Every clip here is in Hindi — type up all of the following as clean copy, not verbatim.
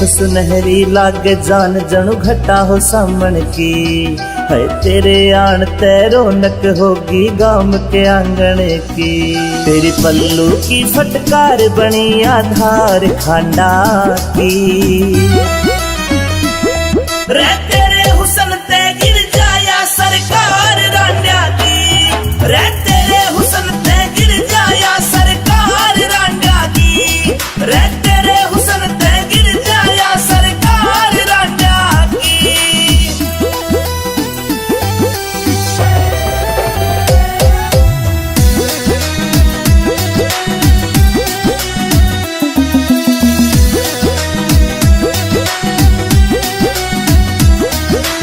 सुनहरी लागे जान जणु घटा हो सामन की है, तेरे आन ते रौनक होगी गांव के आंगन की। तेरी पल्लू की फटकार बनी आधार खांडा की। रे तेरे हुसन ते गिर जाया सरकार रांडा की। रे तेरे हुसन ते गिर जाया सरकार रांडा की। रे तेरे हुसन ते गिर जाया सरकार रांडा की।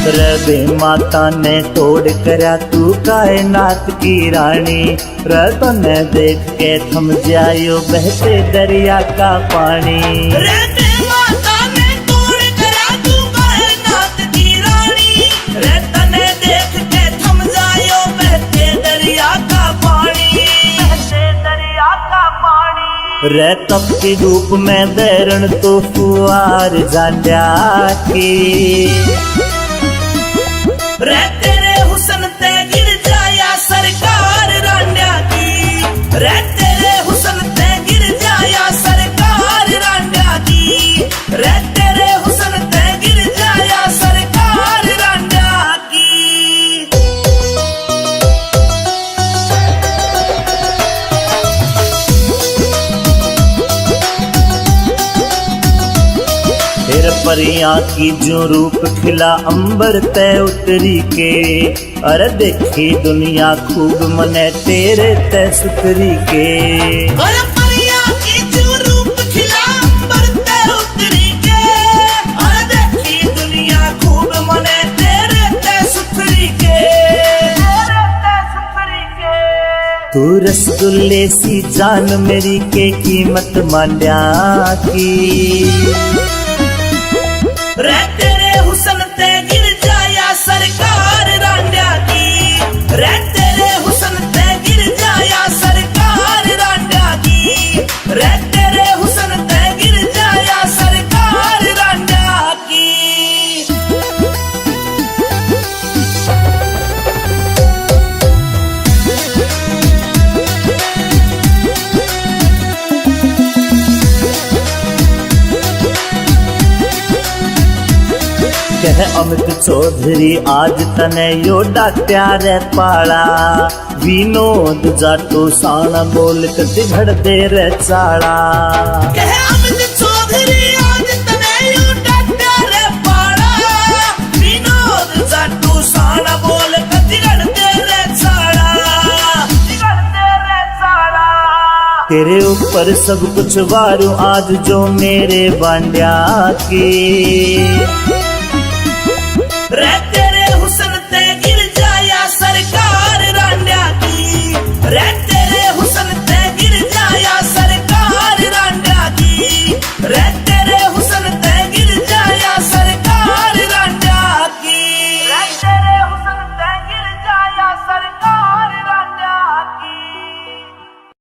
रबे माता ने तोड़ करा तू कायनात की रानी। रतो ने देख के थम जायो बहते दरिया का पानी। रबे माता ने तोड़ करा तू कायनात की रानी। रतो ने देख के थम जायो बहते दरिया का पानी। बहते दरिया का पानी। रे तप की धूप में बैरण तो फुआर जांड्या की। रे तेरे हुसन ते गिर जाया सरकार रांडा की। रे तेरे हुसन ते गिर जाया सरकार रांडा की। रे तेरे हुसन ते गिर जाया सरकार रांडा की। फिर परियां की जो रूप खिला अंबर ते उतरी के। अरे देखी दुनिया खूब मने तेरे ते सुतरी के। अरे परियां की जो रूप खिला अंबर ते उतरी के। अरे देखी दुनिया खूब मने तेरे ते सुतरी के। तेरे ते सुतरी के। तू रसगुल्ले सी जान मेरी के कीमत मांड्या की। रे तेरे हुसन ते गिर जाया सरकार रांडा की। रे तेरे हुसन ते गिर जाया सरकार रांडा की। रे तेरे हुसन ते गिर जाया सरकार रांडा की। कह अमित चौधरी आज तने यो डाट्या रे पाला। विनोद जाटो साना बोल कति घड़ दे रे चाड़ा। कह अमित चौधरी आज तने यो डाट्या रे पाला। विनोद जाटो साना बोल कति घड़ दे रे चाड़ा। घड़ दे रे चाड़ा। तेरे ऊपर सब कुछ वारू आज जो मेरे बांड्या की। रहते